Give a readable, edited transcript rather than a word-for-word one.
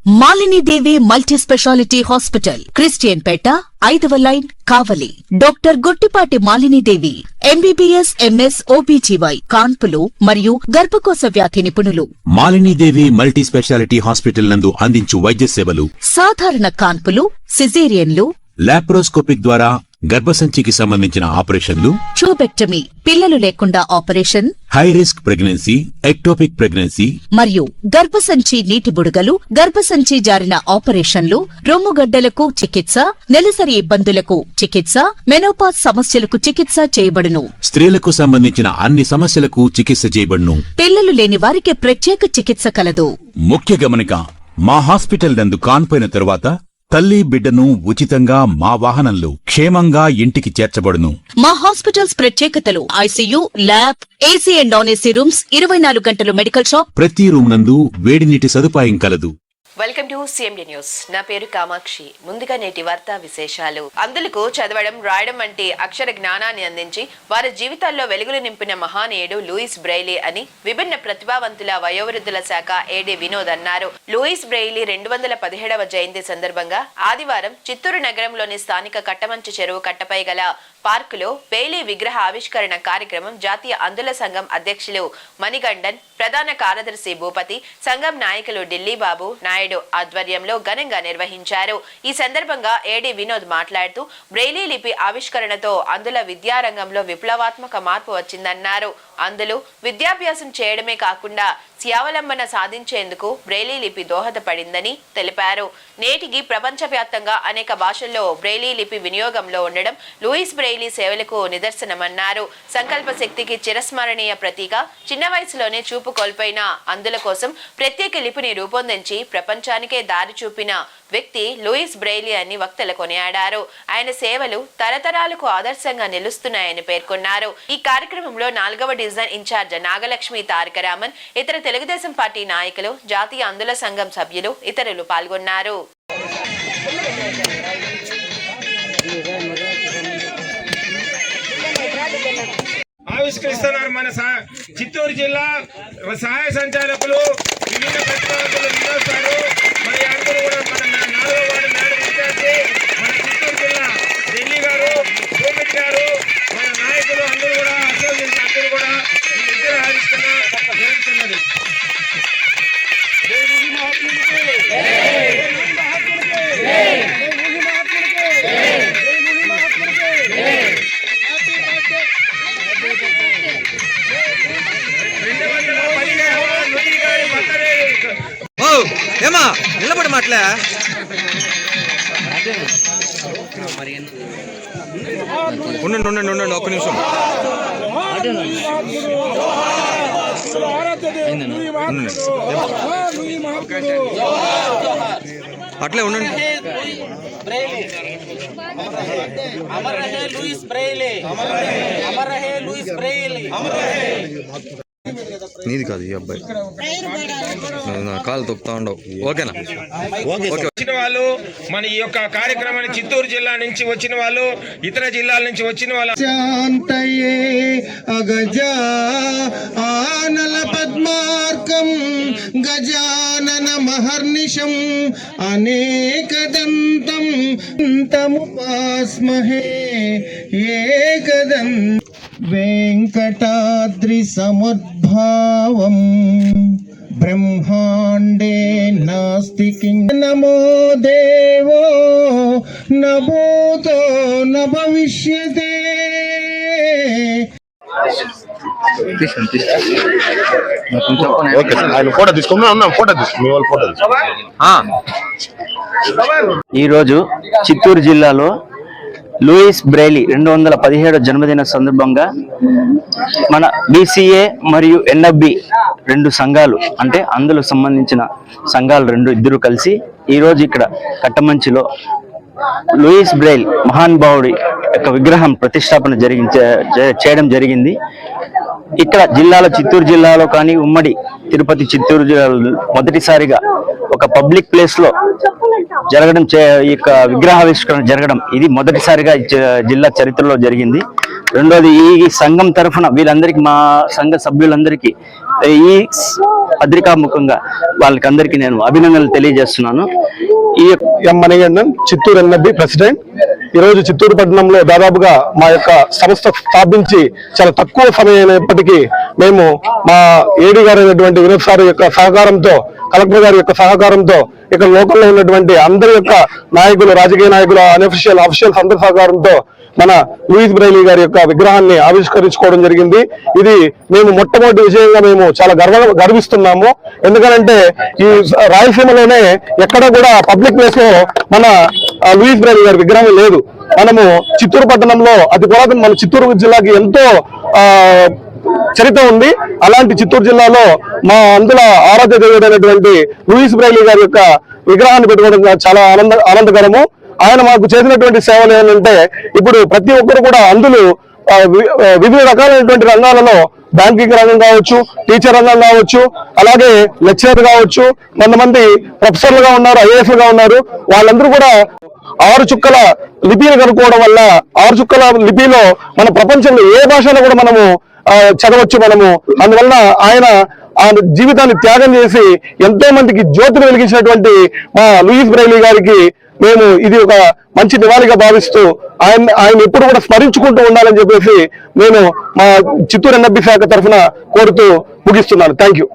Malini Devi multi speciality hospital, Christianpet, 5వ line, Kavali. Doctor Guttipati Malinidevi, MBBS, MS, OBGY, కాన్పులు మరియు గర్భకోశ వ్యాధి నిపుణులు. మాలినీదేవి మల్టీ స్పెషాలిటీ హాస్పిటల్ నందు అందించు వైద్య సేవలు: సాధారణ కాన్పులు, సిజేరియన్లు, లాప్రోస్కోపిక్ ద్వారా గర్భసంచికి సంబంధించిన ఆపరేషన్లు, ట్యూబెక్టమీ, పిల్లలు లేకుండా operation, high risk pregnancy, ectopic pregnancy మరియు గర్భసంచి నీటి బుడగలు, గర్భసంచి జారిన ఆపరేషన్లు, రొమ్ముగడ్డలకు చికిత్స, నెలసరి ఇబ్బందులకు చికిత్స, మెనోపాజ్ సమస్యలకు చికిత్స చేయబడును. స్త్రీలకు సంబంధించిన అన్ని సమస్యలకు చికిత్స చేయబడును. పిల్లలు లేని వారికి ప్రత్యేక చికిత్స కలదు. ముఖ్య గమనిక: మా హాస్పిటల్ నందు కాన్పోయిన తరువాత తల్లి బిడ్డను ఉచితంగా మా వాహనంలో క్షేమంగా ఇంటికి చేర్చబడును. మా హాస్పిటల్స్ ప్రత్యేకతలు: ICU, lab, AC and non AC rooms, 24 గంటలు మెడికల్ షాప్, ప్రతి రూమ్ నందు వేడి నీటి సదుపాయం కలదు. Welcome to CMD news. నా పేరు కామాక్షి. ముందుగా నేటి వార్తా విశేషాలు. అందులకు చదవడం, రాయడం వంటి అక్షర జ్ఞానాన్ని అందించి వారి జీవితాల్లో వెలుగులు నింపిన మహానీయుడు లూయిస్ బ్రెయిలీ అని విభిన్న ప్రతిభావంతుల వయోవృద్ధుల శాఖ ఏడీ వినోద్ అన్నారు. లూయిస్ బ్రెయిలీ 217వ జయంతి సందర్భంగా ఆదివారం చిత్తూరు నగరంలోని స్థానిక కట్టమంచు చెరువు కట్టపై గల పార్కులో బెయిలీ విగ్రహ ఆవిష్కరణ కార్యక్రమం జాతీయ అందుల సంఘం అధ్యక్షులు మణిగండన్, ప్రధాన కార్యదర్శి భూపతి, సంఘం నాయకులు ఢిల్లీ బాబు నాయుడు ఆధ్వర్యంలో ఘనంగా నిర్వహించారు. ఈ సందర్భంగా ఏడీ వినోద్ మాట్లాడుతూ బ్రెయిలీ లిపి ఆవిష్కరణతో అందుల విద్యారంగంలో విప్లవాత్మక మార్పు వచ్చిందన్నారు. అందులో విద్యాభ్యాసం చేయడమే కాకుండా స్వావలంబన సాధించేందుకు బ్రెయిలీ లిపి దోహదపడిందని తెలిపారు. నేటికి ప్రపంచవ్యాప్తంగా అనేక భాషల్లో బ్రెయిలీ లిపి వినియోగంలో ఉండడం లూయిస్ బ్రెయిలీ సేవలకు నిదర్శనమన్నారు. సంకల్ప శక్తికి చిరస్మరణీయ ప్రతీక. చిన్న వయసులోనే చూపు కోల్పోయిన అందుల కోసం ప్రత్యేక లిపిని రూపొందించి ప్రపంచానికే దారి చూపిన వ్యక్తి లూయిస్ బ్రెయిలీ అని వక్తలు కొనియాడారు. ఆయన సేవలు తరతరాలకు ఆదర్శంగా నిలుస్తున్నాయని పేర్కొన్నారు. ఈ కార్యక్రమంలో 4వ డివిజన్ ఇన్ఛార్జ్ నాగలక్ష్మి తారకరామన్, ఇతర తెలుగుదేశం పార్టీ నాయకులు, జాతీయ అందుల సంఘం సభ్యులు, ఇతరులు పాల్గొన్నారు. ఆవిష్కరిస్తున్నారు మన చిత్తూరు జిల్లా సహాయ సంచాలకులు, వివిధ ప్రతిపాదకులు వినోద్ గారు, మరి అందరూ కూడా మన 4వ వార్డు మేడం ఇన్ఛార్జి మన చిత్తూరు జిల్లా ఢిల్లీ గారు, గోవింద్ గారు, మన నాయకులు అందరూ కూడా అసోసియేషన్ అందరూ కూడా ఈ విగ్రహ ఆవిష్కరణ జరుగుతున్నది. ఏమా నిలబడి మాట్లా ఉండండి ఉండండి ఉండండి ఒక్క నిమిషం అట్లే ఉండండి. अमर रहे लुइस ब्रेइली, अमर रहे लुइस ब्रेइली. నీది కాదు ఈ అబ్బాయి కాలు తొక్కుతా ఉండవు. ఓకేనా? వచ్చిన వాళ్ళు మన ఈ యొక్క కార్యక్రమాన్ని చిత్తూరు జిల్లా నుంచి వచ్చిన వాళ్ళు, ఇతర జిల్లాల నుంచి వచ్చిన వాళ్ళు శాంతయే అగజా ఆనల పద్మార్కం గజానన మహర్నిశం అనేకదంతం తముపాస్మహే ఏకదం వెంకటాద్రి సముద్భావం బ్రహ్మాండే నాస్తి కింగ్ నమో దేవో నభూతో న భవిష్యతే. ఈరోజు చిత్తూరు జిల్లాలో లూయిస్ బ్రెయిలీ 217వ జన్మదిన సందర్భంగా మన బీసీఏ మరియు ఎన్ఎఫ్బి 2 సంఘాలు, అంటే అందులో సంబంధించిన సంఘాలు ఇద్దరు కలిసి ఈరోజు ఇక్కడ కట్టమంచిలో లూయిస్ బ్రెయిలీ మహానుభావుడి యొక్క విగ్రహం ప్రతిష్టాపన చేయడం జరిగింది. ఇక్కడ జిల్లాలో, చిత్తూరు జిల్లాలో కానీ ఉమ్మడి తిరుపతి చిత్తూరు జిల్లాలో మొదటిసారిగా ఒక పబ్లిక్ ప్లేస్ లో జరగడం, ఈ యొక్క విగ్రహావిష్కరణ జరగడం ఇది మొదటిసారిగా జిల్లా చరిత్రలో జరిగింది. రెండోది ఈ సంఘం తరఫున వీళ్ళందరికీ, మా సంఘ సభ్యులందరికీ ఈ పత్రికాముఖంగా వాళ్ళకందరికీ నేను అభినందనలు తెలియజేస్తున్నాను. ఈ ఎం మణిగండన్, చిత్తూరు ఎన్ఎబ్బి ప్రెసిడెంట్. ఈరోజు చిత్తూరు పట్టణంలో దాదాపుగా మా యొక్క సంస్థ స్థాపించి చాలా తక్కువ సమయం అయినప్పటికీ మేము మా ఏడీ గారు అయినటువంటి వినోద్ సార్ యొక్క సహకారంతో, కలెక్టర్ గారి యొక్క సహకారంతో, ఇక్కడ లోకల్లో ఉన్నటువంటి అందరి యొక్క నాయకులు, రాజకీయ నాయకులు, అఫీషియల్స్ అందరి సహకారంతో మన లూయిస్ బ్రైలీ గారి యొక్క విగ్రహాన్ని ఆవిష్కరించుకోవడం జరిగింది. ఇది మేము మొట్టమొదటి విజయంగా మేము చాలా గర్విస్తున్నాము. ఎందుకంటే ఈ రాయలసీమలోనే ఎక్కడ కూడా పబ్లిక్ ప్లేస్ లో మన లూయిస్ బ్రైలీ గారి విగ్రహం లేదు. మనము చిత్తూరు పట్టణంలో అతి పురాతన, మన చిత్తూరు జిల్లాకి ఎంతో చరిత్ర ఉంది. అలాంటి చిత్తూరు జిల్లాలో మా అందుల ఆరాధ్య దేవుడైనటువంటి లూయిస్ బ్రైలీ గారి యొక్క విగ్రహాన్ని పెట్టుకోవడం చాలా ఆనందకరము. ఆయన మాకు చేసినటువంటి సేవలు ఏంటంటే, ఇప్పుడు ప్రతి ఒక్కరు కూడా అందులో వివిధ రకాలైనటువంటి రంగాలలో, బ్యాంకింగ్ రంగం కావచ్చు, టీచర్ రంగం కావచ్చు, అలాగే లెక్చరర్ కావచ్చు, కొంతమంది ప్రొఫెసర్లుగా ఉన్నారు, ఐఏఎస్లుగా ఉన్నారు. వాళ్ళందరూ కూడా 6 చుక్కల లిపిని కనుక్కోవడం వల్ల 6 చుక్కల లిపిలో మన ప్రపంచంలో ఏ భాషలో కూడా మనము చదవచ్చు మనము. అందువలన ఆయన ఆ జీవితాన్ని త్యాగం చేసి ఎంతో మందికి జ్యోతిని వెలిగించినటువంటి మా లూయిస్ బ్రైలీ గారికి మేము ఇది ఒక మంచి నివాళిగా భావిస్తూ ఆయన ఎప్పుడు కూడా స్మరించుకుంటూ ఉండాలని చెప్పేసి నేను మా చిత్తూరు ఎన్ఎబ్బి శాఖ తరఫున కోరుతూ ముగిస్తున్నాను. Thank you.